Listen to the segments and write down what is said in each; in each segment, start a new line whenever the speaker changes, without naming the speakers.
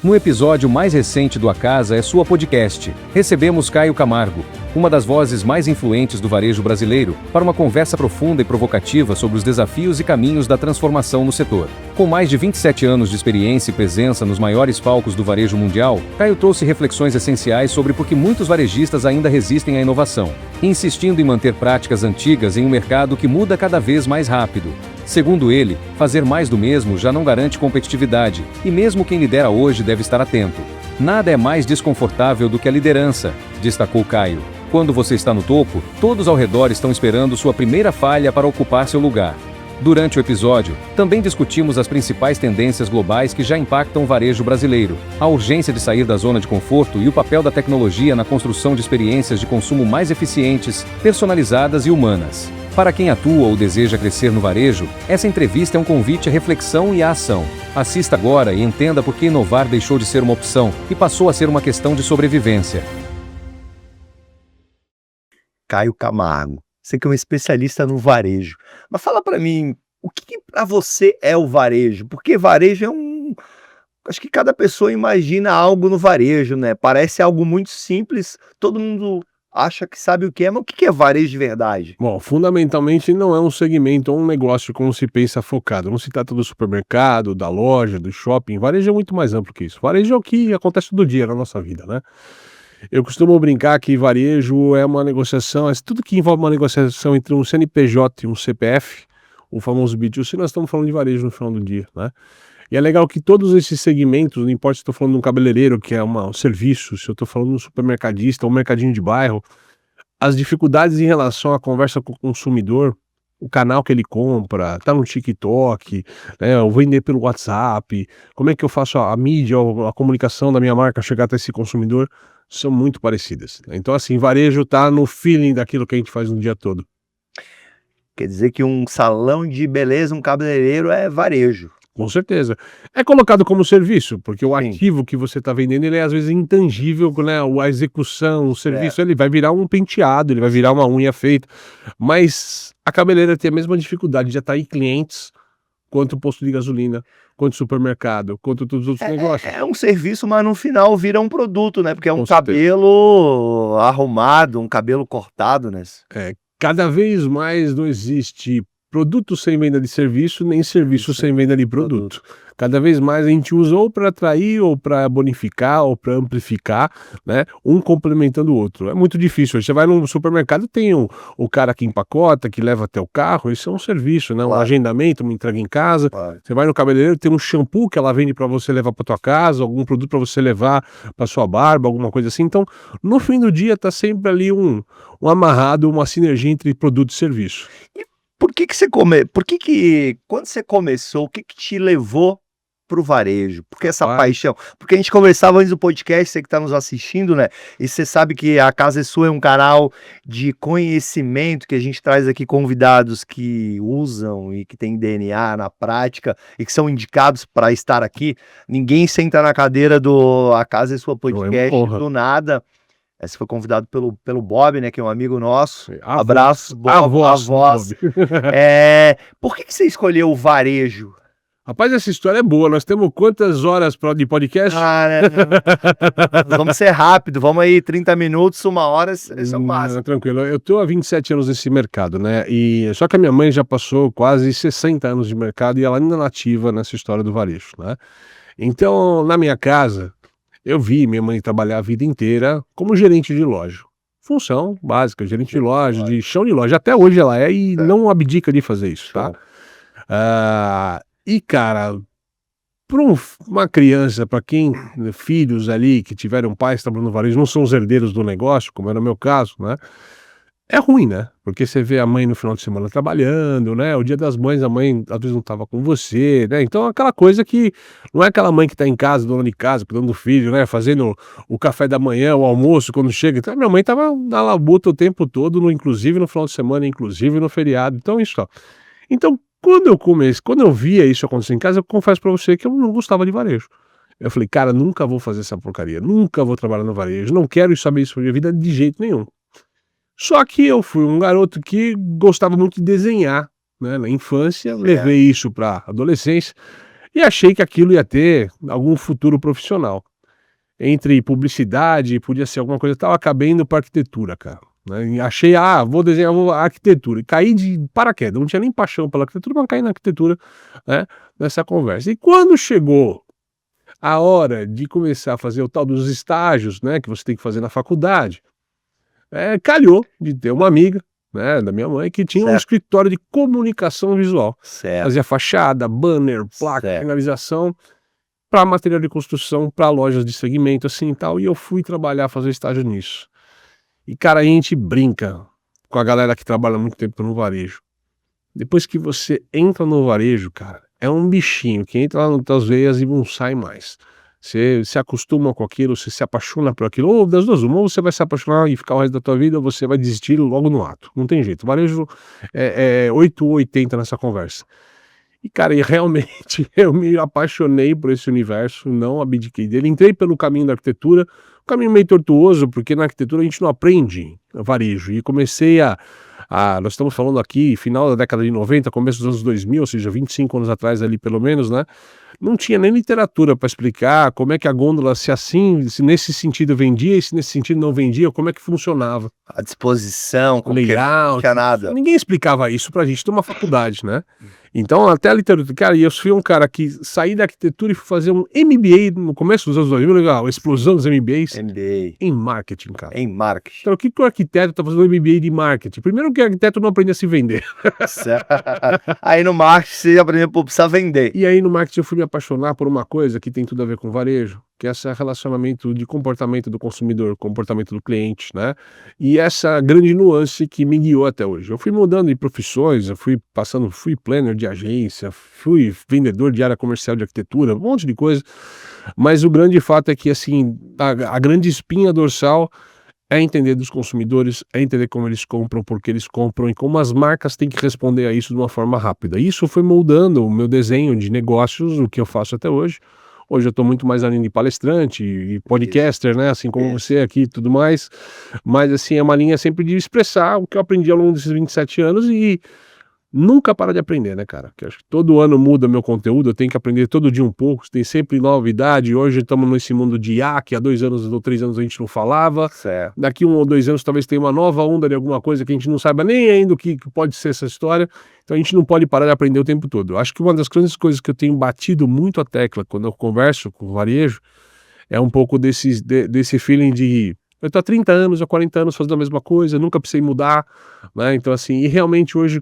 No episódio mais recente do A Casa é Sua Podcast, recebemos Caio Camargo, uma das vozes mais influentes do varejo brasileiro, para uma conversa profunda e provocativa sobre os desafios e caminhos da transformação no setor. Com mais de 27 anos de experiência e presença nos maiores palcos do varejo mundial, Caio trouxe reflexões essenciais sobre por que muitos varejistas ainda resistem à inovação, insistindo em manter práticas antigas em um mercado que muda cada vez mais rápido. Segundo ele, fazer mais do mesmo já não garante competitividade, e mesmo quem lidera hoje deve estar atento. Nada é mais desconfortável do que a liderança, destacou Caio. Quando você está no topo, todos ao redor estão esperando sua primeira falha para ocupar seu lugar. Durante o episódio, também discutimos as principais tendências globais que já impactam o varejo brasileiro, a urgência de sair da zona de conforto e o papel da tecnologia na construção de experiências de consumo mais eficientes, personalizadas e humanas. Para quem atua ou deseja crescer no varejo, essa entrevista é um convite à reflexão e à ação. Assista agora e entenda por que inovar deixou de ser uma opção e passou a ser uma questão de sobrevivência.
Caio Camargo, você que é um especialista no varejo. Mas fala para mim, o que para você é o varejo? Porque varejo é acho que cada pessoa imagina algo no varejo, né? Parece algo muito simples, todo mundo acha que sabe o que é, mas o que é varejo de verdade?
Bom, fundamentalmente não é um segmento ou um negócio como se pensa focado. Não se trata do supermercado, da loja, do shopping. Varejo é muito mais amplo que isso. Varejo é o que acontece todo dia na nossa vida, né? Eu costumo brincar que varejo é uma negociação, tudo que envolve uma negociação entre um CNPJ e um CPF, o famoso B2C, nós estamos falando de varejo no final do dia, né? E é legal que todos esses segmentos, não importa se estou falando de um cabeleireiro, que é um serviço, se eu estou falando de um supermercadista, um mercadinho de bairro, as dificuldades em relação à conversa com o consumidor, o canal que ele compra, tá no TikTok, né, ou vender pelo WhatsApp, como é que eu faço a mídia, a comunicação da minha marca chegar até esse consumidor, são muito parecidas. Então, assim, varejo tá no feeling daquilo que a gente faz no dia todo.
Quer dizer que um salão de beleza, um cabeleireiro é varejo.
Com certeza. É colocado como serviço, porque o
Sim.
ativo que você está vendendo, ele é às vezes intangível, né? A execução, o serviço, ele vai virar um penteado, ele vai virar uma unha feita. Mas a cabeleireira tem a mesma dificuldade de atrair clientes quanto o posto de gasolina, quanto o supermercado, quanto todos os outros negócios.
É um serviço, mas no final vira um produto, né? Porque é um
Com certeza.
cabelo arrumado, um cabelo cortado, né?
Cada vez mais não existe produto sem venda de serviço, nem serviço sem venda de produto. Cada vez mais a gente usa ou para atrair, ou para bonificar, ou para amplificar, né? Um complementando o outro. É muito difícil. Você vai no supermercado, tem o cara que empacota, que leva até o carro, isso é um serviço, né? Um
Claro.
agendamento, uma entrega em casa.
Claro.
Você vai no cabeleireiro, tem um shampoo que ela vende para você levar para tua casa, algum produto para você levar para sua barba, alguma coisa assim. Então, no fim do dia, tá sempre ali um amarrado, uma sinergia entre produto e serviço.
Por que quando você começou, o que te levou pro varejo? Por que essa paixão? Porque a gente conversava antes do podcast, você que está nos assistindo, né? E você sabe que a Casa é Sua é um canal de conhecimento, que a gente traz aqui convidados que usam e que têm DNA na prática e que são indicados para estar aqui. Ninguém senta na cadeira do A Casa é Sua podcast do nada. Você foi convidado pelo Bob, né, que é um amigo nosso. Abraço, Bob, a voz.
Bob.
Por que você escolheu o varejo?
Rapaz, essa história é boa. Nós temos quantas horas de podcast?
Vamos ser rápido, vamos aí, 30 minutos, 1 hora, isso é o máximo.
Tranquilo, eu tô há 27 anos nesse mercado, né? Só que a minha mãe já passou quase 60 anos de mercado e ela ainda é nativa nessa história do varejo, né? Então, na minha casa, eu vi minha mãe trabalhar a vida inteira como gerente de loja. Função básica, gerente de loja, de chão de loja. Até hoje ela é e não abdica de fazer isso, tá? E, cara, para uma criança, para quem, filhos ali que tiveram pais trabalhando no varejo, não são os herdeiros do negócio, como era o meu caso, né? É ruim, né? Porque você vê a mãe no final de semana trabalhando, né? O dia das mães, a mãe às vezes não estava com você, né? Então aquela coisa que não é aquela mãe que está em casa, dona de casa, cuidando do filho, né? Fazendo o café da manhã, o almoço, quando chega. Então, minha mãe estava na labuta o tempo todo, inclusive no final de semana, inclusive no feriado. Então, isso, ó. Então, quando eu via isso acontecer em casa, eu confesso pra você que eu não gostava de varejo. Eu falei, cara, nunca vou fazer essa porcaria, nunca vou trabalhar no varejo, não quero saber isso pra minha vida de jeito nenhum. Só que eu fui um garoto que gostava muito de desenhar, né, na infância, levei isso pra adolescência, E achei que aquilo ia ter algum futuro profissional. Entre publicidade, podia ser alguma coisa e tal, acabei indo para arquitetura, cara. Né? E achei, vou desenhar arquitetura. E caí de paraquedas, não tinha nem paixão pela arquitetura, mas caí na arquitetura, né, nessa conversa. E quando chegou a hora de começar a fazer o tal dos estágios, né, que você tem que fazer na faculdade, calhou de ter uma amiga, né, da minha mãe, que tinha um
Certo.
escritório de comunicação visual.
Certo.
Fazia fachada, banner, placa,
Certo.
finalização, para material de construção, para lojas de segmento assim e tal, e eu fui trabalhar, fazer estágio nisso. E cara, a gente brinca com a galera que trabalha muito tempo no varejo. Depois que você entra no varejo, cara, é um bichinho que entra lá nas tuas veias e não sai mais. Você se acostuma com aquilo, você se apaixona por aquilo, ou das duas, ou você vai se apaixonar e ficar o resto da tua vida, ou você vai desistir logo no ato. Não tem jeito. O varejo é 8 ou 80 nessa conversa. E, cara, e realmente eu me apaixonei por esse universo, não abdiquei dele. Entrei pelo caminho da arquitetura, um caminho meio tortuoso, porque na arquitetura a gente não aprende varejo. E comecei nós estamos falando aqui, final da década de 90, começo dos anos 2000, ou seja, 25 anos atrás ali pelo menos, né? Não tinha nem literatura para explicar como é que a gôndola, se nesse sentido vendia e se nesse sentido não vendia, como é que funcionava.
A disposição, como que
Layout,
não tinha nada.
ninguém explicava isso pra gente numa faculdade, né? Então, até a literatura, cara, e eu fui um cara que saí da arquitetura e fui fazer um MBA no começo dos anos 2000, legal, a explosão dos MBAs
MBA.
em marketing, cara.
Em marketing.
Então, o que o arquiteto tá fazendo um MBA de marketing? Primeiro que o arquiteto não aprende a se vender.
Certo. Aí no marketing você aprendeu a precisar vender.
E aí no marketing eu fui me apaixonar por uma coisa que tem tudo a ver com varejo, que é esse relacionamento de comportamento do consumidor, comportamento do cliente, né? E essa grande nuance que me guiou até hoje. Eu fui mudando de profissões, eu fui planner de agência, fui vendedor de área comercial de arquitetura, um monte de coisa, mas o grande fato é que, assim, a grande espinha dorsal é entender dos consumidores, é entender como eles compram, por que eles compram e como as marcas têm que responder a isso de uma forma rápida. Isso foi moldando o meu desenho de negócios, o que eu faço até hoje. Hoje eu estou muito mais na linha de palestrante e podcaster, né? Assim como você aqui e tudo mais. Mas, assim, é uma linha sempre de expressar o que eu aprendi ao longo desses 27 anos e nunca para de aprender, né, cara? Porque acho que todo ano muda meu conteúdo, eu tenho que aprender todo dia um pouco, tem sempre novidade. Hoje estamos nesse mundo de IA, que há 2 anos ou 3 anos a gente não falava.
Certo.
Daqui 1 ou 2 anos talvez tenha uma nova onda de alguma coisa que a gente não saiba nem ainda o que pode ser essa história. Então a gente não pode parar de aprender o tempo todo. Eu acho que uma das grandes coisas que eu tenho batido muito a tecla quando eu converso com o varejo é um pouco desse feeling de eu estou há 30 anos, há 40 anos fazendo a mesma coisa, nunca precisei mudar, né? Então, assim, e realmente hoje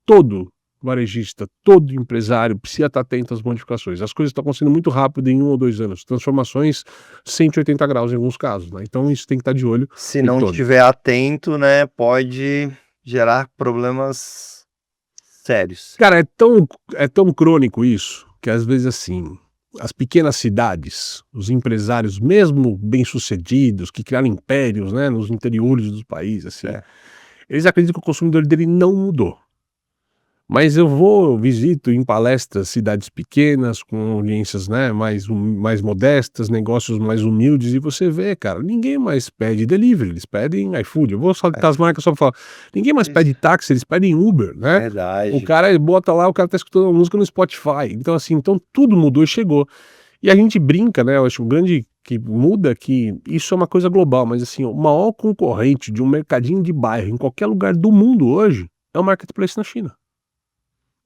todo varejista, todo empresário precisa estar atento às modificações. As coisas estão acontecendo muito rápido em 1 ou 2 anos. Transformações 180 graus em alguns casos, né? Então isso tem que estar de olho.
Se não estiver atento, né, pode gerar problemas sérios.
Cara, é tão crônico isso, que às vezes, assim, as pequenas cidades, os empresários, mesmo bem-sucedidos, que criaram impérios, né, nos interiores dos países, assim, eles acreditam que o consumidor dele não mudou. Mas eu visito em palestras cidades pequenas, com audiências, né, mais modestas, negócios mais humildes, e você vê, cara, ninguém mais pede delivery, eles pedem iFood. Eu vou soltar as marcas só pra falar. Ninguém mais pede táxi, eles pedem Uber, né?
Verdade.
O cara bota lá, o cara tá escutando uma música no Spotify. Então, assim, tudo mudou e chegou. E a gente brinca, né? Eu acho o grande que muda que isso é uma coisa global, mas assim, o maior concorrente de um mercadinho de bairro em qualquer lugar do mundo hoje é o marketplace na China.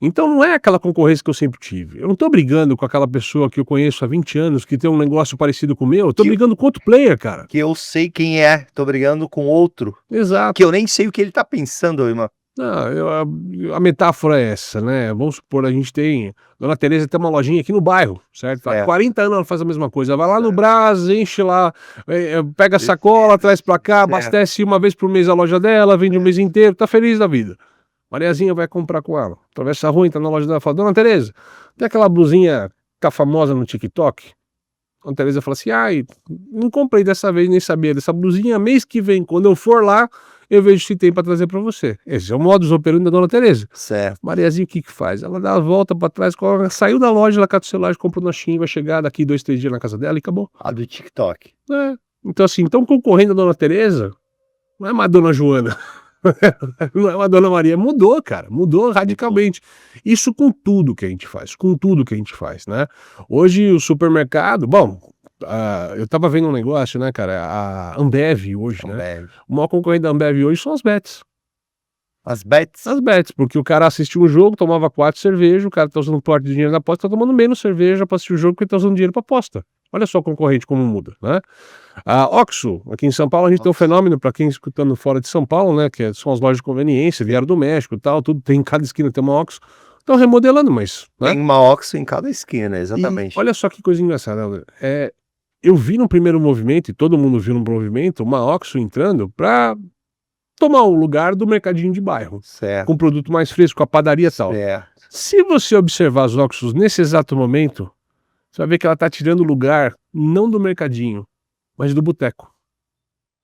Então não é aquela concorrência que eu sempre tive. Eu não tô brigando com aquela pessoa que eu conheço há 20 anos, que tem um negócio parecido com o meu. Eu tô brigando com outro player, cara.
Que eu sei quem é, tô brigando com outro.
Exato.
Que eu nem sei o que ele tá pensando, irmão.
Não, a metáfora é essa, né? Vamos supor, a gente tem... Dona Tereza tem uma lojinha aqui no bairro, certo? Há 40 anos ela faz a mesma coisa. Vai lá no Brás, enche lá, pega a sacola, traz pra cá, abastece uma vez por mês a loja dela, vende o mês inteiro, tá feliz da vida. Mariazinha vai comprar com ela. Atravessa a rua, entra na loja dela e fala: Dona Tereza, tem aquela blusinha que tá famosa no TikTok? Dona Tereza fala assim: ai, não comprei dessa vez, nem sabia dessa blusinha. Mês que vem, quando eu for lá, eu vejo se tem pra trazer pra você. Esse é o modus operandi da Dona Tereza.
Certo.
Mariazinha, o que faz? Ela dá a volta pra trás, saiu da loja, ela cata o celular, comprou na Shein, vai chegar daqui 2, 3 dias na casa dela e acabou.
A do TikTok.
Então assim, concorrendo a Dona Tereza, não é mais Dona Joana. Não é uma Dona Maria. Mudou, cara. Mudou radicalmente. Isso com tudo que a gente faz. Com tudo que a gente faz, né? Hoje o supermercado... Bom, eu tava vendo um negócio, né, cara? A Ambev hoje, né?
Ambev.
O maior concorrente da Ambev hoje são as bets.
As bets?
As bets, porque o cara assistiu um jogo, tomava 4 cervejas, o cara tá usando parte de dinheiro na aposta, tá tomando menos cerveja pra assistir o jogo porque tá usando dinheiro pra aposta. Olha só o concorrente como muda, né? A Oxxo, aqui em São Paulo, a gente tem um fenômeno, para quem escutando fora de São Paulo, né? Que são as lojas de conveniência, vieram do México e tal, tudo, tem em cada esquina tem uma Oxxo. Estão remodelando, mas... Né?
Tem uma Oxxo em cada esquina, exatamente.
E olha só que coisa engraçada, André. Eu vi no primeiro movimento, e todo mundo viu no movimento, uma Oxxo entrando pra tomar o lugar do mercadinho de bairro.
Certo.
Com um produto mais fresco, a padaria e tal.
Certo.
Se você observar as Oxxos nesse exato momento, você vai ver que ela tá tirando o lugar, não do mercadinho, mas do boteco.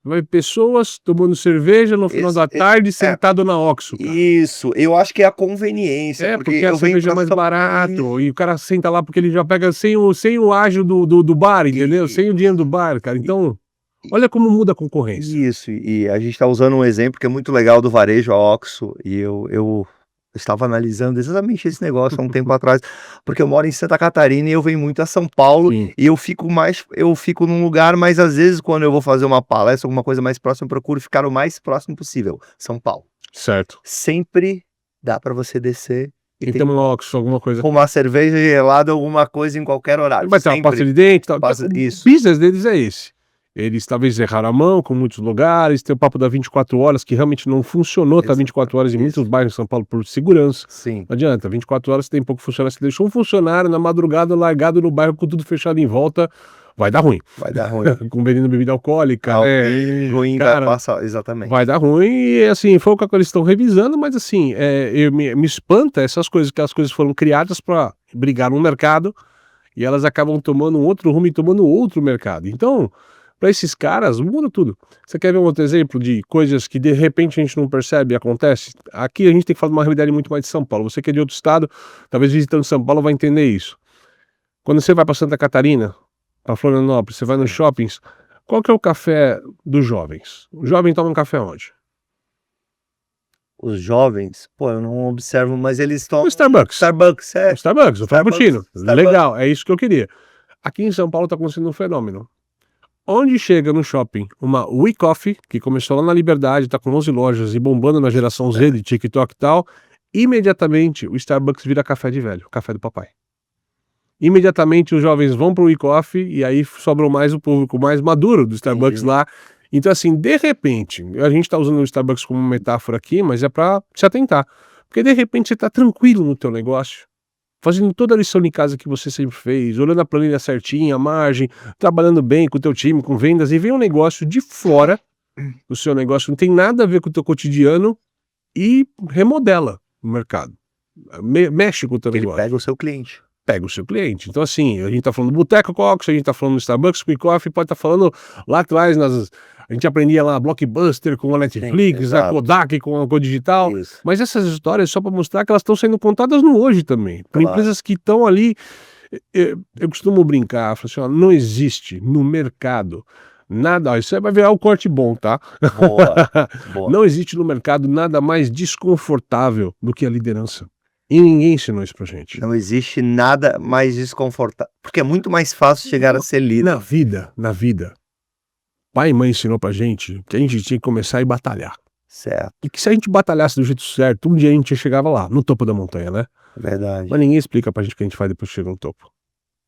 Vai ver pessoas tomando cerveja no final da tarde, sentado na Oxxo. Cara.
Isso, eu acho que é a conveniência.
Porque a cerveja é mais barato, e o cara senta lá porque ele já pega sem o ágio do bar, entendeu? Sem o dinheiro do bar, cara. Então, olha como muda a concorrência.
Isso, e a gente tá usando um exemplo que é muito legal do varejo, a Oxxo, e eu estava analisando exatamente esse negócio há um tempo atrás, porque eu moro em Santa Catarina e eu venho muito a São Paulo. Sim. E eu fico num lugar, mas às vezes quando eu vou fazer uma palestra, alguma coisa mais próxima, eu procuro ficar o mais próximo possível, São Paulo.
Certo.
Sempre dá para você descer
e tem uma Oxxo, alguma coisa.
Uma cerveja gelada, alguma coisa em qualquer horário.
Vai ter uma pasta de dente, tal.
Isso.
O business deles é esse. Eles talvez erraram a mão com muitos lugares, tem o papo da 24 horas que realmente não funcionou, tá 24 horas em muitos bairros de São Paulo por segurança.
Sim.
Não adianta, 24 horas tem pouco funcionário, você deixou um funcionário na madrugada largado no bairro com tudo fechado em volta, vai dar ruim.
Vai dar ruim.
Com vendendo bebida alcoólica.
Ruim, cara, vai passar, exatamente.
Vai dar ruim e assim, foi o que eles estão revisando, mas assim, me espanta essas coisas, que as coisas foram criadas para brigar no mercado e elas acabam tomando um outro rumo e tomando outro mercado. Então, para esses caras, muda tudo. Você quer ver um outro exemplo de coisas que de repente a gente não percebe e acontece? Aqui a gente tem que falar de uma realidade muito mais de São Paulo. Você que é de outro estado, talvez visitando São Paulo vai entender isso. Quando você vai para Santa Catarina, para Florianópolis, você vai nos shoppings, qual que é o café dos jovens? O jovem toma um café onde?
Os jovens, eu não observo, mas eles tomam...
O Starbucks.
Starbucks,
O Starbucks, o frappuccino. Legal, é isso que eu queria. Aqui em São Paulo está acontecendo um fenômeno. Onde chega no shopping uma WeCoffee, que começou lá na Liberdade, tá com 11 lojas e bombando na geração Z de TikTok e tal, imediatamente o Starbucks vira café de velho, café do papai. Imediatamente os jovens vão pro WeCoffee e aí sobrou mais o público mais maduro do Starbucks lá. Então assim, de repente, a gente tá usando o Starbucks como metáfora aqui, mas é para se atentar. Porque de repente você tá tranquilo no teu negócio, fazendo toda a lição de casa que você sempre fez, olhando a planilha certinha, a margem, trabalhando bem com o teu time, com vendas, e vem um negócio de fora, o seu negócio não tem nada a ver com o teu cotidiano e remodela o mercado. Mexe com o teu negócio.
Ele pega o seu cliente.
Pega o seu cliente. Então assim, a gente tá falando do Boteco Cox, a gente tá falando do Starbucks, com o Coffee, pode estar falando lá atrás, a gente aprendia lá Blockbuster com a Netflix, sim, a Kodak com a Codigital, mas essas histórias só para mostrar que elas estão sendo contadas no hoje também, por empresas que estão ali. Eu costumo brincar, falo assim, ó, não existe no mercado nada, isso aí vai virar o corte bom, tá? Boa. Não existe no mercado nada mais desconfortável do que a liderança. E ninguém ensinou isso pra gente.
Não existe nada mais desconfortável, porque é muito mais fácil chegar a ser líder.
Na vida. Pai e mãe ensinou pra gente que a gente tinha que começar a batalhar.
Certo.
E que se a gente batalhasse do jeito certo, um dia a gente chegava lá, no topo da montanha, né?
Verdade.
Mas ninguém explica pra gente o que a gente faz depois que chega no topo.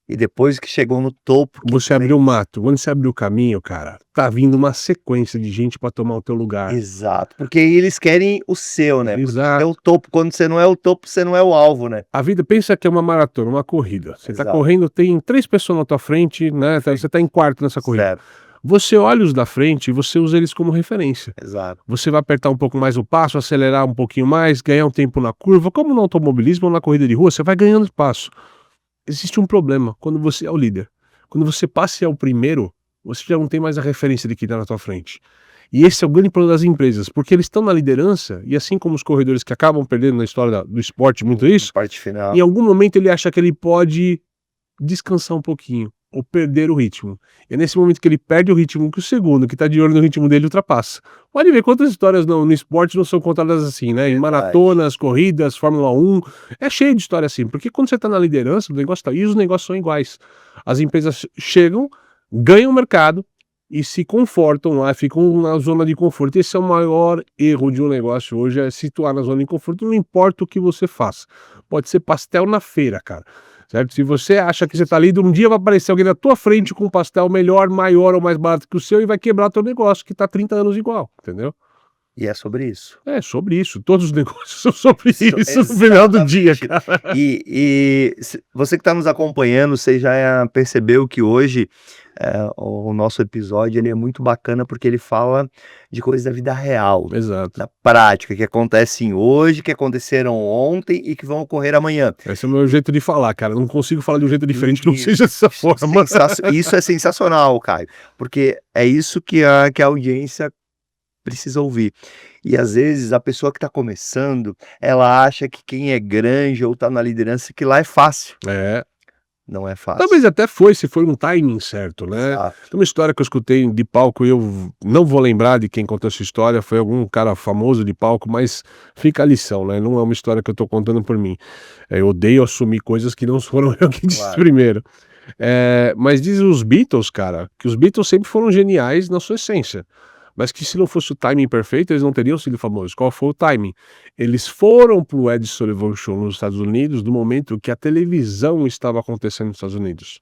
E depois que chegou no topo...
Você abriu o mato, quando você abriu o caminho, cara, tá vindo uma sequência de gente pra tomar o teu lugar.
Exato, porque eles querem o seu, né?
Exato.
É o topo, quando você não é o topo, você não é o alvo, né?
A vida, pensa que é uma maratona, uma corrida. Você tá correndo, tem 3 pessoas na tua frente, né? Você tá em quarto nessa corrida.
Certo.
Você olha os da frente e você usa eles como referência.
Exato.
Você vai apertar um pouco mais o passo, acelerar um pouquinho mais, ganhar um tempo na curva. Como no automobilismo ou na corrida de rua, você vai ganhando espaço. Existe um problema quando você é o líder. Quando você passa a ser o primeiro, você já não tem mais a referência de quem está na tua frente. E esse é o grande problema das empresas, porque eles estão na liderança, e assim como os corredores que acabam perdendo na história do esporte muito isso,
parte final.
Em algum momento ele acha que ele pode descansar um pouquinho. ou perder o ritmo. E é nesse momento que ele perde o ritmo que o segundo, que tá de olho no ritmo dele, ultrapassa. Pode ver quantas histórias no esporte não são contadas assim, né? Em maratonas, corridas, Fórmula 1, é cheio de história assim, porque quando você tá na liderança, o negócio tá, e os negócios são iguais. As empresas chegam, ganham o mercado e se confortam lá, ficam na zona de conforto. Esse é o maior erro de um negócio hoje, é situar na zona de conforto, não importa o que você faça. Pode ser pastel na feira, cara. Certo? Se você acha que você está ali, um dia vai aparecer alguém na tua frente com um pastel melhor, maior ou mais barato que o seu e vai quebrar teu negócio, que está 30 anos igual, entendeu?
E é sobre isso.
É sobre isso, todos os negócios são sobre isso no final do dia, cara.
Você que está nos acompanhando, você já percebeu que hoje o nosso episódio ele é muito bacana porque ele fala de coisas da vida real,
Exato.
da prática, que acontecem hoje, que aconteceram ontem e que vão ocorrer amanhã.
Esse é o meu jeito de falar, cara. Eu não consigo falar de um jeito diferente que não seja dessa forma.
Isso é sensacional, Caio, porque é isso que a audiência precisa ouvir. E às vezes a pessoa que está começando, ela acha que quem é grande ou está na liderança, que lá é fácil.
É.
Não é fácil.
Talvez até se foi um timing certo, né?
Exato.
Tem uma história que eu escutei de palco e eu não vou lembrar de quem contou essa história, foi algum cara famoso de palco, mas fica a lição, né? Não é uma história que eu tô contando por mim. Eu odeio assumir coisas que não foram eu que disse primeiro. Mas dizem os Beatles, cara, que os Beatles sempre foram geniais na sua essência. Mas que se não fosse o timing perfeito, eles não teriam sido famosos. Qual foi o timing? Eles foram pro Ed Sullivan Show nos Estados Unidos no momento que a televisão estava acontecendo nos Estados Unidos.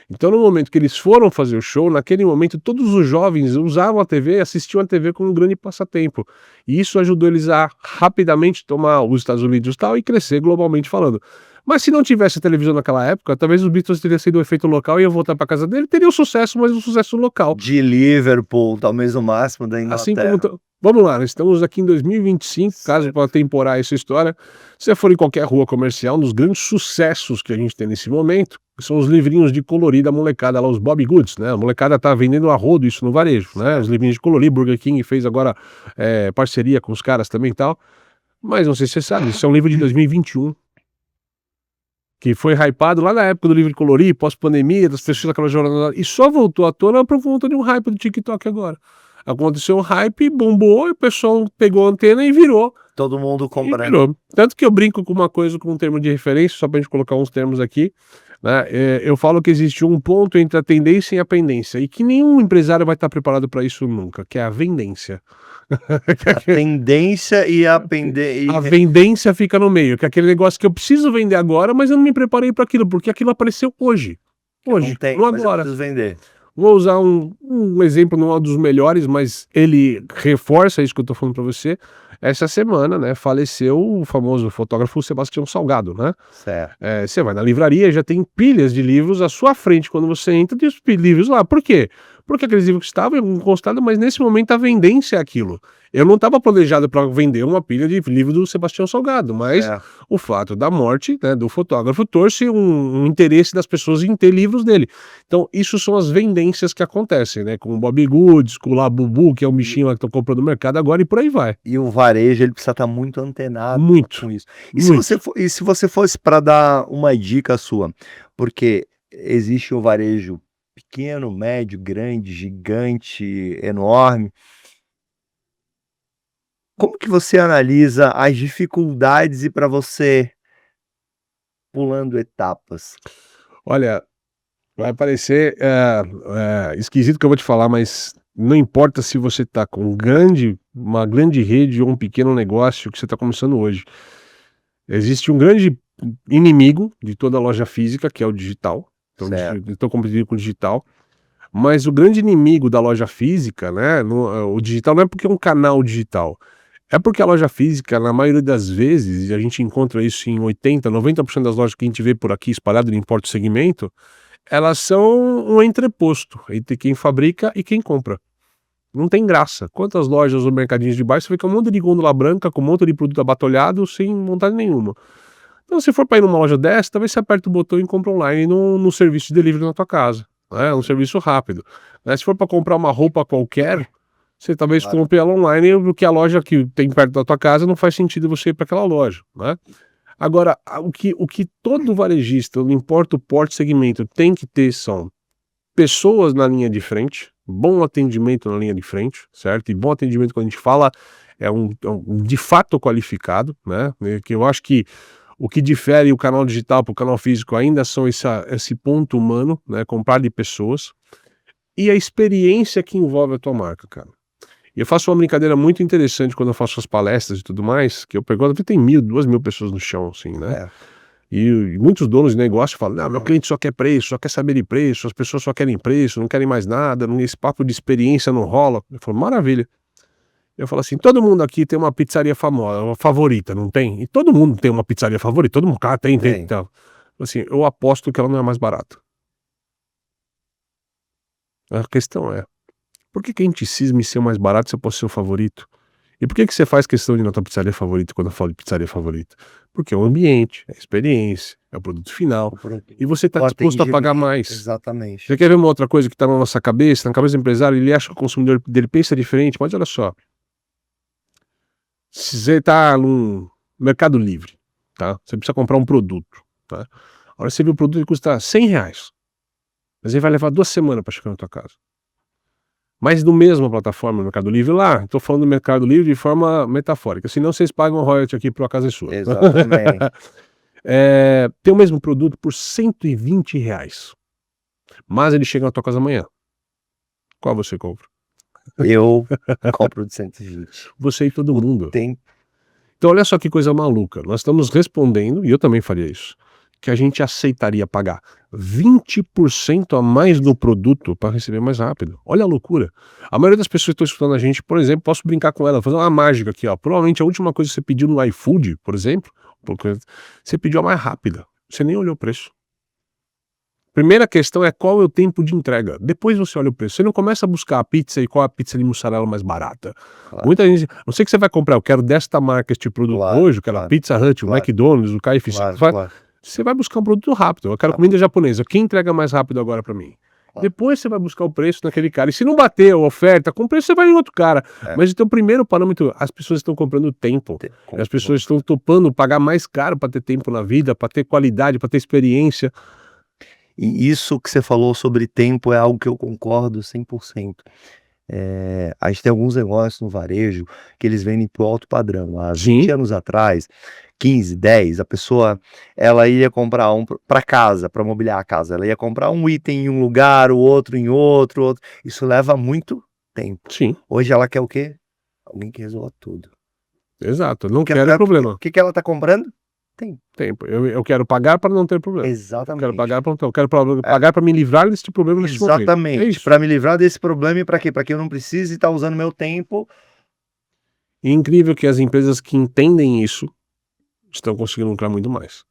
Então, no momento que eles foram fazer o show, naquele momento todos os jovens usavam a TV, assistiam a TV como um grande passatempo. E isso ajudou eles a rapidamente tomar os Estados Unidos e crescer globalmente falando. Mas se não tivesse televisão naquela época, talvez os Beatles teria sido um efeito local e ia voltar para casa dele, teria um sucesso, mas um sucesso local.
De Liverpool, talvez o máximo da Inglaterra.
Assim como vamos lá, nós estamos aqui em 2025, caso para temporar essa história, se você for em qualquer rua comercial, um dos grandes sucessos que a gente tem nesse momento, são os livrinhos de colorir da molecada lá, os Bobbie Goods, né? A molecada tá vendendo a rodo isso no varejo, né? Os livrinhos de colorir, Burger King fez agora parceria com os caras também e tal. Mas não sei se você sabe, isso é um livro de 2021. Que foi hypado lá na época do livro de colorir, pós-pandemia, das pessoas daquela jornada, e só voltou à tona por conta de um hype do TikTok agora. Aconteceu um hype, bombou, e o pessoal pegou a antena e virou.
Todo mundo comprando.
Virou. Tanto que eu brinco com uma coisa, com um termo de referência, só pra gente colocar uns termos aqui, né? Eu falo que existe um ponto entre a tendência e a pendência, e que nenhum empresário vai estar preparado para isso nunca, que é a vendência.
A tendência e a pendência.
A vendência fica no meio, que é aquele negócio que eu preciso vender agora, mas eu não me preparei para aquilo, porque aquilo apareceu hoje. Hoje, não agora.
Mas eu preciso vender.
Vou usar um exemplo, não é um dos melhores, mas ele reforça isso que eu tô falando para você. Essa semana, né, faleceu o famoso fotógrafo Sebastião Salgado, né?
Certo.
Você vai na livraria, já tem pilhas de livros à sua frente quando você entra, tem os livros lá. Por quê? Porque aqueles livros que estavam encostados, mas nesse momento a vendência é aquilo. Eu não estava planejado para vender uma pilha de livro do Sebastião Salgado, mas o fato da morte, né, do fotógrafo trouxe um interesse das pessoas em ter livros dele. Então, isso são as vendências que acontecem, né? Com o Bobbie Goods, com o Labubu, que é um bichinho lá que estão comprando no mercado agora, e por aí vai.
E o varejo, ele precisa estar muito antenado com isso. E se você fosse para dar uma dica sua, porque existe o varejo pequeno, médio, grande, gigante, enorme. Como que você analisa as dificuldades e para você pulando etapas?
Olha, vai parecer esquisito o que eu vou te falar, mas não importa se você está com uma grande rede ou um pequeno negócio que você está começando hoje. Existe um grande inimigo de toda loja física, que é o digital. Então, estou competindo com o digital. Mas o grande inimigo da loja física, né? O digital não é porque é um canal digital. É porque a loja física, na maioria das vezes, e a gente encontra isso em 80%, 90% das lojas que a gente vê por aqui espalhado, não importa o segmento, elas são um entreposto entre quem fabrica e quem compra. Não tem graça. Quantas lojas ou mercadinhos de bairro você vê que é um monte de gôndola branca com um monte de produto abatolhado sem vontade nenhuma. Então, se for para ir numa loja dessa, talvez você aperte o botão e compra online no serviço de delivery na tua casa. É um serviço rápido. Se for para comprar uma roupa qualquer, você talvez compre ela online, porque a loja que tem perto da tua casa não faz sentido você ir para aquela loja, né? Agora, o que todo varejista, não importa o porte segmento, tem que ter são pessoas na linha de frente, bom atendimento na linha de frente, certo? E bom atendimento, quando a gente fala, é um de fato qualificado, né? Que eu acho que o que difere o canal digital para o canal físico ainda são esse ponto humano, né? Comprar de pessoas e a experiência que envolve a tua marca, cara. E eu faço uma brincadeira muito interessante quando eu faço as palestras e tudo mais, que eu pergunto, tem 1.000, 2.000 pessoas no chão, assim, né?
É.
E muitos donos de negócio falam, não, meu cliente só quer preço, só quer saber de preço, as pessoas só querem preço, não querem mais nada, esse papo de experiência não rola. Eu falo, maravilha. Eu falo assim, todo mundo aqui tem uma pizzaria famosa, uma favorita, não tem? E todo mundo tem uma pizzaria favorita, todo mundo, cara, tem. Então, assim, eu aposto que ela não é mais barata. A questão é, por que a gente cisma em ser mais barato se eu posso ser o favorito? E por que você faz questão de ir na tua pizzaria favorita quando eu falo de pizzaria favorita? Porque é o ambiente, é a experiência, é o produto final. E você está disposto a pagar mais.
Exatamente.
Você quer ver uma outra coisa que está na nossa cabeça, na cabeça do empresário, ele acha que o consumidor dele pensa diferente, mas olha só. Se você está no Mercado Livre, tá? Você precisa comprar um produto, tá? Agora você vê o produto que custa R$100, mas ele vai levar 2 semanas para chegar na tua casa. Mas no mesma plataforma, no Mercado Livre, lá, estou falando do Mercado Livre de forma metafórica, senão vocês pagam royalty aqui para a casa sua.
Exatamente.
Tem o mesmo produto por R$120, mas ele chega na tua casa amanhã. Qual você compra?
Eu compro de 120.
Você e todo mundo.
Tem.
Então olha só que coisa maluca, nós estamos respondendo, e eu também faria isso, que a gente aceitaria pagar 20% a mais no produto para receber mais rápido. Olha a loucura. A maioria das pessoas que estão escutando a gente, por exemplo, posso brincar com ela, fazer uma mágica aqui, ó. Provavelmente a última coisa que você pediu no iFood, por exemplo, você pediu a mais rápida. Você nem olhou o preço. Primeira questão é qual é o tempo de entrega. Depois você olha o preço. Você não começa a buscar a pizza e qual é a pizza de mussarela mais barata.
Claro.
Muita gente, não sei que você vai comprar, eu quero desta marca este produto hoje, eu quero a Pizza Hut, o McDonald's, o KFC. Você vai buscar um produto rápido. Eu quero comida japonesa. Quem entrega mais rápido agora para mim? Depois você vai buscar o preço naquele cara. E se não bater a oferta com preço, você vai em outro cara. Mas então o primeiro parâmetro, as pessoas estão comprando tempo. As pessoas estão topando pagar mais caro para ter tempo na vida, para ter qualidade, para ter experiência.
E isso que você falou sobre tempo é algo que eu concordo 100%. A gente tem alguns negócios no varejo que eles vendem pro alto padrão. Há 20 anos atrás, 15, 10, a pessoa ela ia comprar para casa, para mobiliar a casa. Ela ia comprar um item em um lugar, o outro em outro. Isso leva muito tempo.
Sim.
Hoje ela quer o quê? Alguém que resolva tudo.
Exato, não quero problema.
O que ela tá comprando?
Tempo. Eu quero pagar para não ter problema.
Exatamente.
Eu quero pagar para me livrar desse problema nesse momento.
Exatamente. Para me livrar desse problema e para quê? Para que eu não precise estar usando meu tempo.
E é incrível que as empresas que entendem isso estão conseguindo lucrar muito mais.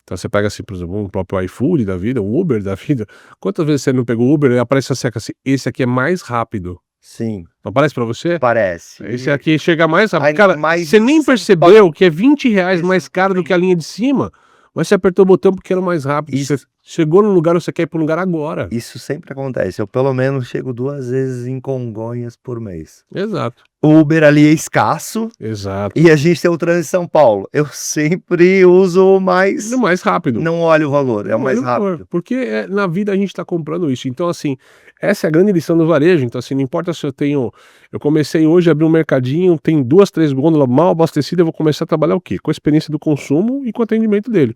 Então você pega assim, por exemplo, um próprio iFood da vida, um Uber da vida. Quantas vezes você não pegou o Uber e aparece assim, esse aqui é mais rápido?
Sim.
Não aparece pra você?
Parece.
Esse aqui chega mais rápido.
Aí,
Cara, você nem percebeu que é R$20 mais caro do que a linha de cima, mas você apertou o botão porque era mais rápido. Você chegou no lugar, você quer ir para um lugar agora.
Isso sempre acontece. Eu pelo menos chego 2 vezes em Congonhas por mês.
Exato.
O Uber ali é escasso.
Exato.
E a gente tem o trânsito em São Paulo. Eu sempre uso o mais
rápido.
Não olho o valor, é o mais rápido.
Porque na vida a gente está comprando isso. Então, assim, essa é a grande lição do varejo. Então, assim, não importa se eu comecei hoje a abrir um mercadinho, tem 2, 3 gôndolas mal abastecidas, eu vou começar a trabalhar o quê? Com a experiência do consumo e com o atendimento dele.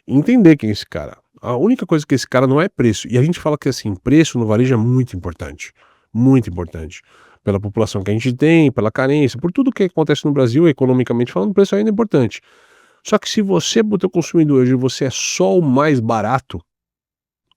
Entender quem é esse cara. A única coisa que esse cara não é preço. E a gente fala que, assim, preço no varejo é muito importante. Muito importante. Pela população que a gente tem, pela carência, por tudo que acontece no Brasil, economicamente falando, o preço ainda é importante. Só que se você, para o teu consumidor hoje, você é só o mais barato,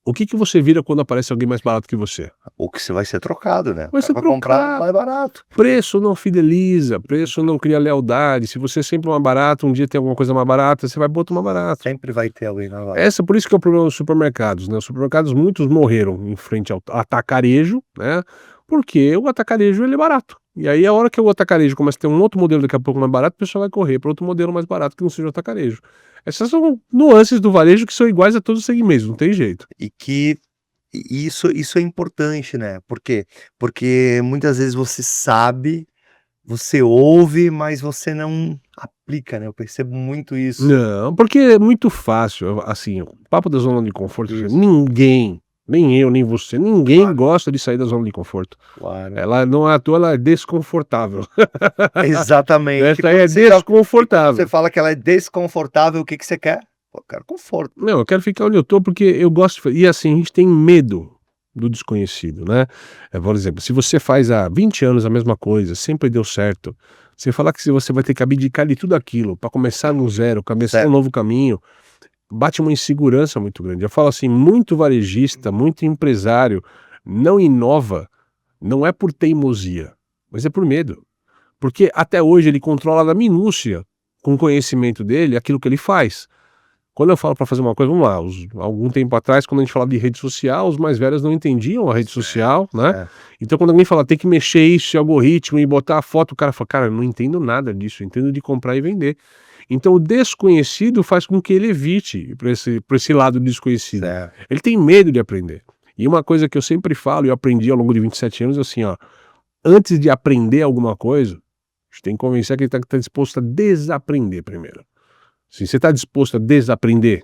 o que você vira quando aparece alguém mais barato que você?
Ou que você vai ser trocado, né?
Vai ser trocado.
Comprar mais barato.
Preço não fideliza, preço não cria lealdade. Se você é sempre mais barato, um dia tem alguma coisa mais barata, você vai botar mais barato.
Sempre vai ter alguém na vaga.
Por isso que é o problema dos supermercados, né? Os supermercados, muitos morreram em frente ao atacarejo, né? Porque o atacarejo ele é barato. E aí a hora que o atacarejo começa a ter um outro modelo daqui a pouco mais barato, o pessoal vai correr para outro modelo mais barato que não seja o atacarejo. Essas são nuances do varejo que são iguais a todos os segmentos, não tem jeito.
E que isso é importante, né? Por quê? Porque muitas vezes você sabe, você ouve, mas você não aplica, né? Eu percebo muito isso.
Não, porque é muito fácil. Assim, o papo da zona de conforto, Nem eu, nem você, ninguém gosta de sair da zona de conforto.
Claro.
Ela não é à toa, ela é desconfortável.
Exatamente.
Essa aí é desconfortável.
Você fala que ela é desconfortável, o que você quer? Pô, eu quero conforto.
Não, eu quero ficar onde eu tô, porque eu gosto e assim, a gente tem medo do desconhecido, né. Por exemplo, se você faz há 20 anos a mesma coisa, sempre deu certo, você falar que se você vai ter que abdicar de tudo aquilo para começar no zero, começar um novo caminho, bate uma insegurança muito grande. Eu falo assim, muito varejista, muito empresário não inova, não é por teimosia, mas é por medo. Porque até hoje ele controla na minúcia, com o conhecimento dele, aquilo que ele faz. Quando eu falo para fazer uma coisa, vamos lá, algum tempo atrás, quando a gente falava de rede social, os mais velhos não entendiam a rede social, né? Então quando alguém fala, tem que mexer isso, esse algoritmo e botar a foto, o cara fala, cara, eu não entendo nada disso, eu entendo de comprar e vender. Então o desconhecido faz com que ele evite para esse lado desconhecido. Ele tem medo de aprender. E uma coisa que eu sempre falo, e eu aprendi ao longo de 27 anos, é assim, ó, antes de aprender alguma coisa, a gente tem que convencer que ele está disposto a desaprender primeiro. Se você está disposto a desaprender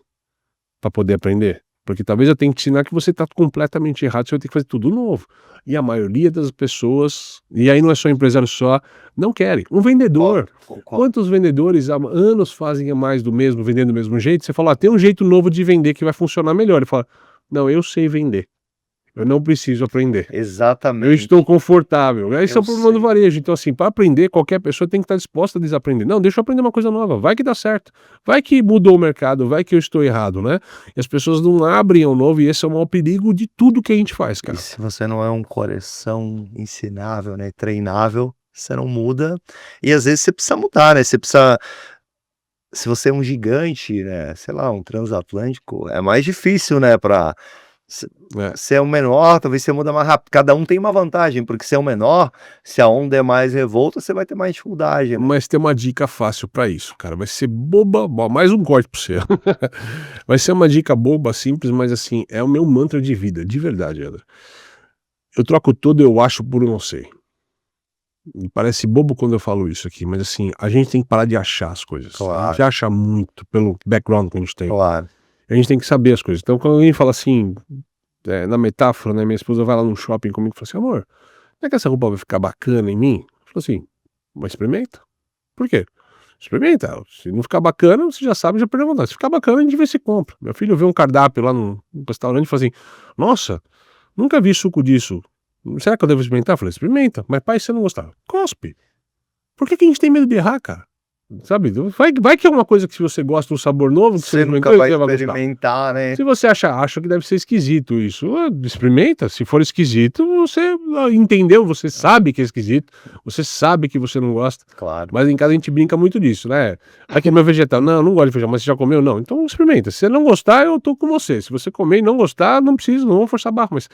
para poder aprender, porque talvez eu tenha que te ensinar que você está completamente errado, você vai ter que fazer tudo novo. E a maioria das pessoas, e aí não é só empresário só, não querem. Um vendedor, quantos vendedores há anos fazem mais do mesmo, vendendo do mesmo jeito? Você fala, tem um jeito novo de vender que vai funcionar melhor. Ele fala, não, eu sei vender. Eu não preciso aprender.
Exatamente.
Eu estou confortável. Esse é o problema do varejo. Então, assim, para aprender, qualquer pessoa tem que estar disposta a desaprender. Não, deixa eu aprender uma coisa nova. Vai que dá certo. Vai que mudou o mercado. Vai que eu estou errado, né? E as pessoas não abrem ao novo e esse é o maior perigo de tudo que a gente faz, cara.
E se você não é um coração ensinável, né, treinável, você não muda. E às vezes você precisa mudar, né? Você precisa... Se você é um gigante, né, sei lá, um transatlântico, é mais difícil, né, para... Se é o menor, talvez você muda mais rápido. Cada um tem uma vantagem, porque se é o menor, se a onda é mais revolta, você vai ter mais dificuldade, né?
Mas tem uma dica fácil pra isso, cara. Vai ser boba, mais um corte pra você. Vai ser uma dica boba, simples, mas assim, é o meu mantra de vida, de verdade, André. Eu troco todo eu acho por eu não sei. E parece bobo quando eu falo isso aqui, mas assim, a gente tem que parar de achar as coisas. A gente acha muito pelo background que a gente tem.
Claro.
A gente tem que saber as coisas. Então, quando alguém fala assim, na metáfora, né, minha esposa vai lá no shopping comigo e fala assim, amor, não é que essa roupa vai ficar bacana em mim? Eu falo assim, mas experimenta. Por quê? Experimenta. Se não ficar bacana, você já sabe, já perdeu a vontade. Se ficar bacana, a gente vê se compra. Meu filho vê um cardápio lá no restaurante e fala assim, nossa, nunca vi suco disso. Será que eu devo experimentar? Eu falei, experimenta. Mas pai, se você não gostar, cospe. Por que a gente tem medo de errar, cara? Sabe, vai que é uma coisa que se você gosta de um sabor novo, que
você nunca vai experimentar, né?
Se você acha que deve ser esquisito isso, experimenta. Se for esquisito, você entendeu, você sabe que é esquisito, você sabe que você não gosta.
Claro.
Mas em casa a gente brinca muito disso, né? Aqui é meu vegetal. Não gosto de feijão, mas você já comeu? Não. Então experimenta. Se você não gostar, eu tô com você. Se você comer e não gostar, não vamos forçar a barra. Mas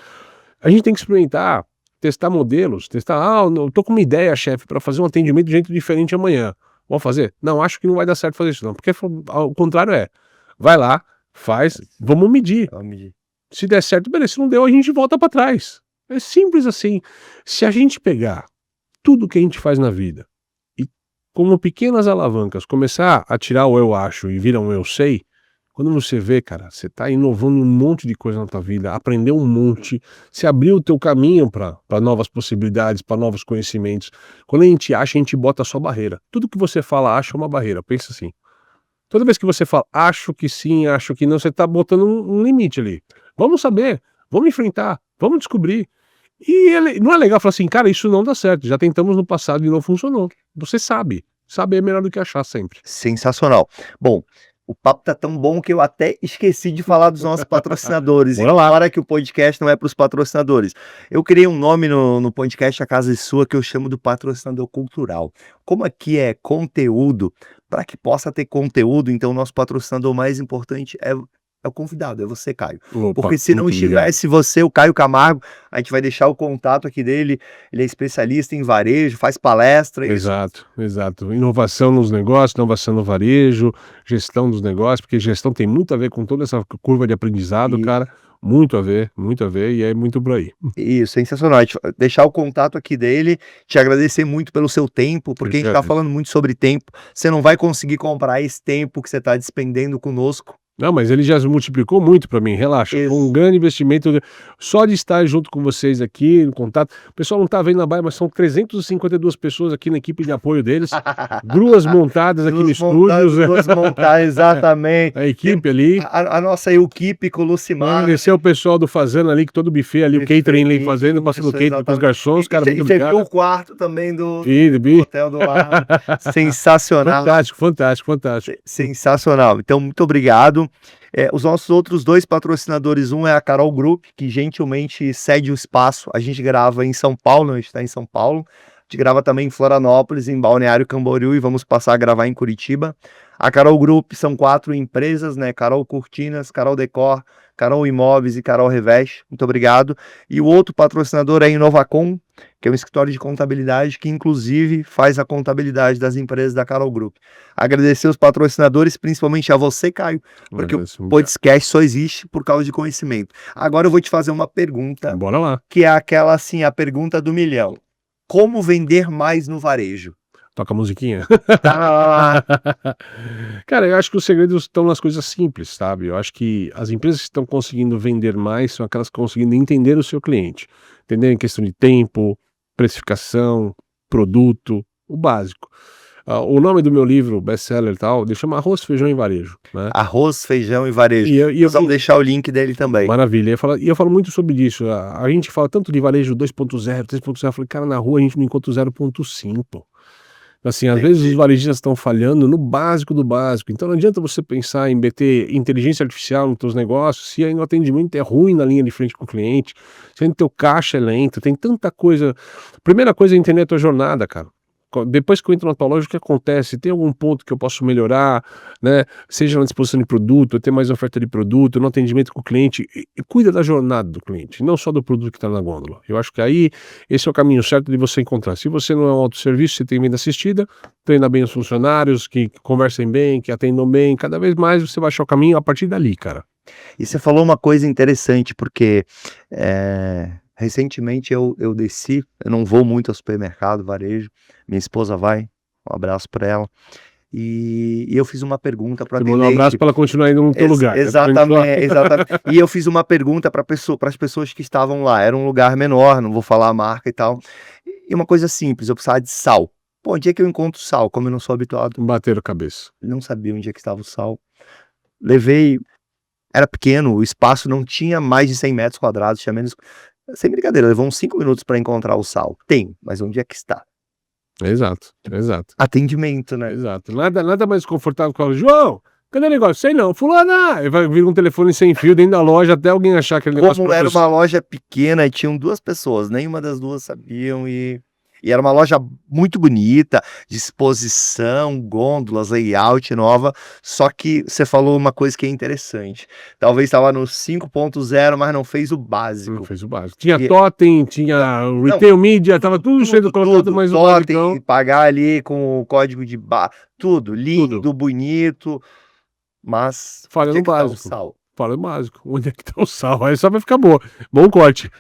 a gente tem que experimentar, testar modelos, eu tô com uma ideia, chefe, para fazer um atendimento de jeito diferente amanhã. Vamos fazer? Não, acho que não vai dar certo fazer isso não, porque ao contrário vai lá, faz, vamos medir. Se der certo, beleza, se não deu, a gente volta para trás. É simples assim. Se a gente pegar tudo que a gente faz na vida e como pequenas alavancas começar a tirar o eu acho e virar um eu sei, quando você vê, cara, você tá inovando um monte de coisa na tua vida, aprendeu um monte, se abriu o teu caminho para novas possibilidades, para novos conhecimentos. Quando a gente acha, a gente bota a sua barreira. Tudo que você fala, acha uma barreira. Pensa assim. Toda vez que você fala, acho que sim, acho que não, você tá botando um limite ali. Vamos saber, vamos enfrentar, vamos descobrir. E não é legal falar assim, cara, isso não dá certo, já tentamos no passado e não funcionou. Você sabe. Saber é melhor do que achar sempre.
Sensacional. Bom, o papo tá tão bom que eu até esqueci de falar dos nossos patrocinadores.
Bora lá.
Agora que o podcast não é para os patrocinadores. Eu criei um nome no podcast A Casa é Sua que eu chamo do patrocinador cultural. Como aqui é conteúdo, para que possa ter conteúdo, então o nosso patrocinador mais importante é o convidado, é você, Caio.
Opa,
porque se não estivesse você, o Caio Camargo, a gente vai deixar o contato aqui dele. Ele é especialista em varejo, faz palestra.
Exato. Inovação nos negócios, inovação no varejo, gestão dos negócios, porque gestão tem muito a ver com toda essa curva de aprendizado, cara. Muito a ver, e é muito por aí.
Isso, sensacional. A gente deixar o contato aqui dele, te agradecer muito pelo seu tempo, porque a gente tá falando muito sobre tempo. Você não vai conseguir comprar esse tempo que você tá despendendo conosco
Não, mas ele já multiplicou muito para mim, relaxa. Foi um grande investimento só de estar junto com vocês aqui, em contato. O pessoal não tá vendo na Baia, mas são 352 pessoas aqui na equipe de apoio deles. Gruas montadas aqui no estúdio.
Gruas montadas, exatamente.
A equipe ali.
A nossa equipe com o Lucimar.
Agradecer o pessoal do Fazano ali, que todo buffet ali, o catering ali fazendo, passando o catering com os garçons. Cara, muito obrigado.
E o quarto também do
do
Hotel do Lar. Sensacional.
Fantástico.
Sensacional. Então, muito obrigado. Os nossos outros 2 patrocinadores, um é a Carol Group, que gentilmente cede o espaço. A gente grava em São Paulo, a gente está em São Paulo. A gente grava também em Florianópolis, em Balneário Camboriú, e vamos passar a gravar em Curitiba. A Carol Group são 4 empresas, né? Carol Cortinas, Carol Decor, Carol Imóveis e Carol Reveste. Muito obrigado. E o outro patrocinador é a Inovacom, que é um escritório de contabilidade que, inclusive, faz a contabilidade das empresas da Carol Group. Agradecer os patrocinadores, principalmente a você, Caio, porque o podcast só existe por causa de conhecimento. Agora eu vou te fazer uma pergunta.
Bora lá.
Que é aquela, assim, a pergunta do milhão. Como vender mais no varejo?
Toca a musiquinha.
Tá.
Cara, eu acho que os segredos estão nas coisas simples, sabe? Eu acho que as empresas que estão conseguindo vender mais são aquelas que estão conseguindo entender o seu cliente. Entender em questão de tempo, precificação, produto, o básico. O nome do meu livro, best-seller e tal, ele chama Arroz, Feijão e Varejo. Né?
Arroz, Feijão e Varejo. Nós vamos deixar o link dele também.
Maravilha. E eu falo muito sobre isso. A gente fala tanto de varejo 2.0, 3.0. Eu falei, cara, na rua a gente não encontra o 0.5. Assim, às vezes os varejistas estão falhando no básico do básico. Então não adianta você pensar em meter inteligência artificial nos seus negócios se aí o atendimento é ruim na linha de frente com o cliente, se o teu caixa é lento, tem tanta coisa. Primeira coisa é entender a tua jornada, cara. Depois que eu entro na tua loja, o que acontece? Tem algum ponto que eu posso melhorar, né? Seja na disposição de produto, eu ter mais oferta de produto, no atendimento com o cliente. E cuida da jornada do cliente, não só do produto que está na gôndola. Eu acho que aí esse é o caminho certo de você encontrar. Se você não é um autosserviço, você tem venda assistida, treina bem os funcionários, que conversem bem, que atendam bem. Cada vez mais você vai achar o caminho a partir dali, cara.
E você falou uma coisa interessante, porque recentemente eu desci, eu não vou muito ao supermercado, varejo, minha esposa vai, um abraço para ela, e eu fiz uma pergunta para
atendente. Um abraço para ela continuar indo no teu lugar.
Exatamente. E eu fiz uma pergunta para as pessoas que estavam lá, era um lugar menor, não vou falar a marca e tal, e uma coisa simples, eu precisava de sal. Pô, onde é que eu encontro sal, como eu não sou habituado?
Bateram a cabeça.
Não sabia onde é que estava o sal. Levei, era pequeno, o espaço não tinha mais de 100 metros quadrados, tinha menos... Sem brincadeira, levou uns 5 minutos para encontrar o sal. Tem, mas onde é que está?
Exato.
Atendimento, né?
Exato. Nada mais confortável que o João, cadê o negócio? Sei não, fulana! Vai vir um telefone sem fio dentro da loja até alguém achar aquele negócio.
Como era uma loja pequena e tinham 2 pessoas, nenhuma das 2 sabiam e era uma loja muito bonita, disposição, gôndolas, layout nova, só que você falou uma coisa que é interessante. Talvez estava no 5.0, mas não fez o básico.
Não fez o básico. Tinha totem, tinha retail media, tava tudo cheio do colocado, mas o
totem, pagar ali com o código de barra, tudo lindo, bonito, mas
falha no básico.
Sal?
Fala o básico, onde é que tá o sal? Aí só vai ficar boa. Bom corte.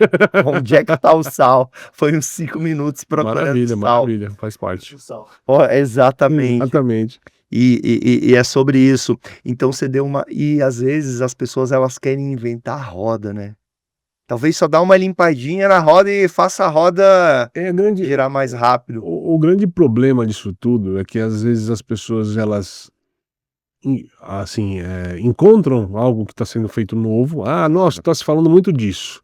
Onde é que tá o sal? Foi uns 5 minutos procurando sal.
Maravilha, faz parte.
Oh, exatamente. E é sobre isso. Então você deu uma... E às vezes as pessoas elas querem inventar a roda, né? Talvez só dá uma limpadinha na roda e faça a roda girar mais rápido.
O grande problema disso tudo é que às vezes as pessoas elas... assim, encontram algo que está sendo feito novo. Nossa, está se falando muito disso.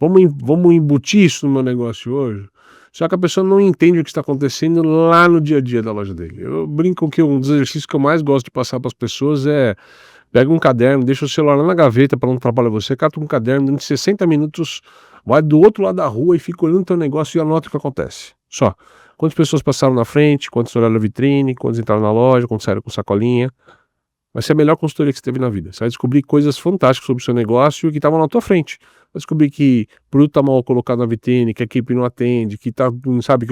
Vamos embutir isso no meu negócio hoje. Só que a pessoa não entende o que está acontecendo lá no dia a dia da loja dele. Eu brinco que um dos exercícios que eu mais gosto de passar para as pessoas é: pega um caderno, deixa o celular lá na gaveta para não atrapalhar você, cata um caderno, durante 60 minutos, vai do outro lado da rua e fica olhando o teu negócio e anota o que acontece. Só. Quantas pessoas passaram na frente, quantas olharam na vitrine, quantas entraram na loja, quantas saíram com sacolinha. Vai ser a melhor consultoria que você teve na vida. Você vai descobrir coisas fantásticas sobre o seu negócio que estavam na tua frente. Vai descobrir que o produto está mal colocado na vitrine, que a equipe não atende, que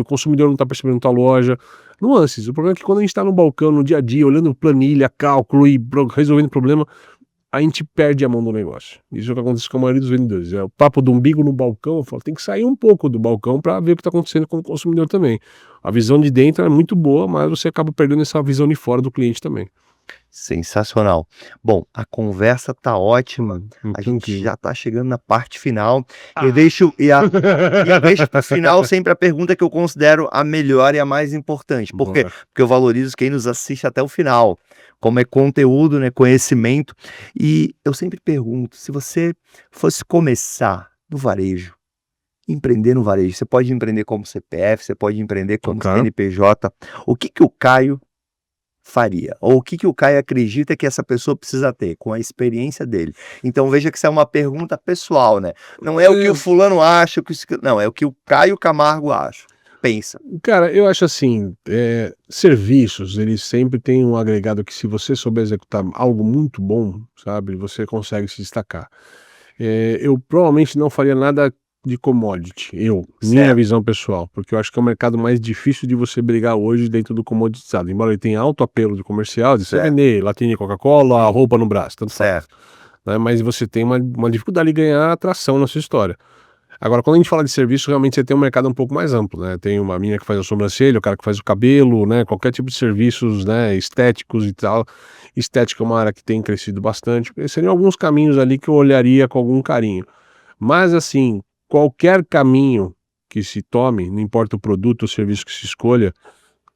o consumidor não está percebendo tua loja. Nuances. O problema é que quando a gente está no balcão, no dia a dia, olhando planilha, cálculo e resolvendo problema, a gente perde a mão do negócio. Isso é o que acontece com a maioria dos vendedores. É o papo do umbigo no balcão. Eu falo, tem que sair um pouco do balcão para ver o que está acontecendo com o consumidor também. A visão de dentro é muito boa, mas você acaba perdendo essa visão de fora do cliente também.
Sensacional. Bom, a conversa tá ótima. A gente já tá chegando na parte final. Eu deixo pro final sempre a pergunta que eu considero a melhor e a mais importante. Por quê? Porque eu valorizo quem nos assiste até o final. Como é conteúdo, né, conhecimento. E eu sempre pergunto, se você fosse começar no varejo, empreender no varejo, você pode empreender como CPF, você pode empreender como CNPJ, o que o Caio faria? Ou o que o Caio acredita que essa pessoa precisa ter com a experiência dele? Então veja que isso é uma pergunta pessoal, né? Não é o que o fulano acha, não, é o que o Caio Camargo acha. Pensa.
Cara, eu acho assim, serviços, eles sempre têm um agregado que se você souber executar algo muito bom, sabe, você consegue se destacar. Eu provavelmente não faria nada de commodity, minha visão pessoal, porque eu acho que é o mercado mais difícil de você brigar hoje dentro do comoditizado, embora ele tenha alto apelo de comercial, de você vender latinha de Coca-Cola, roupa no braço, tanto faz, né? Mas você tem uma dificuldade de ganhar atração na sua história. Agora, quando a gente fala de serviço, realmente você tem um mercado um pouco mais amplo, né? Tem uma menina que faz a sobrancelha, o cara que faz o cabelo, né? Qualquer tipo de serviços, né, estéticos e tal. Estética é uma área que tem crescido bastante. Seriam alguns caminhos ali que eu olharia com algum carinho. Mas, assim, qualquer caminho que se tome, não importa o produto ou serviço que se escolha,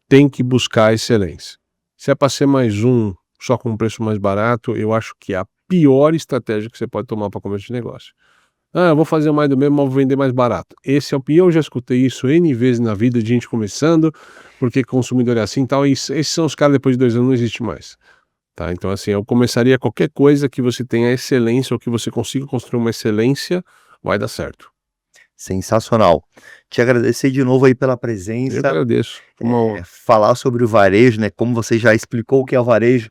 tem que buscar a excelência. Se é para ser mais um, só com um preço mais barato, eu acho que é a pior estratégia que você pode tomar para começo de negócio. Eu vou fazer mais do mesmo, mas vou vender mais barato. Esse é o pior, eu já escutei isso N vezes na vida de gente começando, porque consumidor é assim e tal, e esses são os caras depois de 2 anos não existe mais. Tá? Então assim, eu começaria qualquer coisa que você tenha excelência ou que você consiga construir uma excelência, vai dar certo.
Sensacional. Te agradecer de novo aí pela presença.
Eu agradeço.
Falar sobre o varejo, né? Como você já explicou o que é o varejo.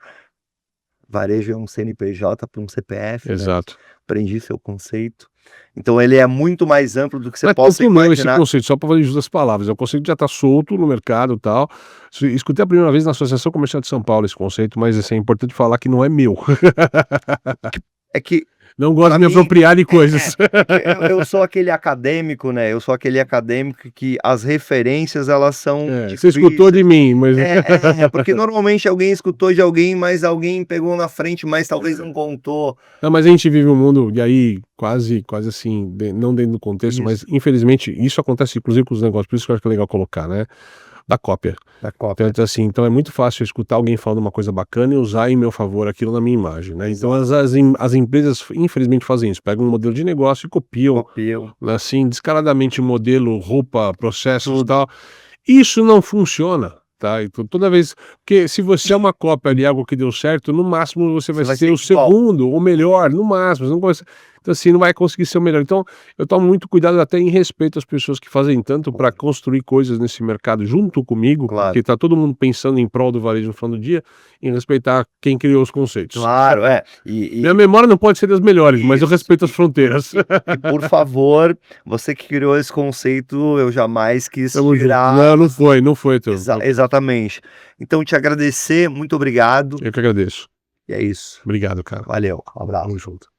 Varejo é um CNPJ para um CPF.
Exato.
Né? Aprendi seu conceito. Então ele é muito mais amplo do que você possa imaginar.
Esse conceito, só para fazer justo as palavras, é um conceito que já está solto no mercado e tal. Escutei a primeira vez na Associação Comercial de São Paulo esse conceito, mas assim, é importante falar que não é meu.
É que
não gosto de me apropriar de coisas.
Eu sou aquele acadêmico, né? Eu sou aquele acadêmico que as referências, elas são...
Você escutou de mim, mas...
porque normalmente alguém escutou de alguém, mas alguém pegou na frente, mas talvez não contou.
Não, mas a gente vive um mundo, e aí, quase assim, não dentro do contexto, mas infelizmente, isso acontece inclusive com os negócios, por isso que eu acho que é legal colocar, né? Da cópia. Então, assim, então é muito fácil eu escutar alguém falando uma coisa bacana e usar em meu favor aquilo na minha imagem, né? Então as empresas infelizmente fazem isso, pegam um modelo de negócio e copiam. Assim, descaradamente modelo, roupa, processos e tal. Isso não funciona, tá? Então toda vez, porque se você é uma cópia de algo que deu certo, no máximo você vai ser o segundo, ou melhor, no máximo, você não consegue... Então assim, não vai conseguir ser o melhor. Então eu tomo muito cuidado até em respeito às pessoas que fazem tanto para construir coisas nesse mercado junto comigo, porque tá todo mundo pensando em prol do varejo no final do dia, em respeitar quem criou os conceitos. Minha memória não pode ser das melhores, mas eu respeito as fronteiras.
E por favor, você que criou esse conceito, eu jamais quis tirar...
Não foi.
Exatamente. Então te agradecer, muito obrigado.
Eu que agradeço.
E é isso.
Obrigado, cara.
Valeu, um abraço.
Tamo junto.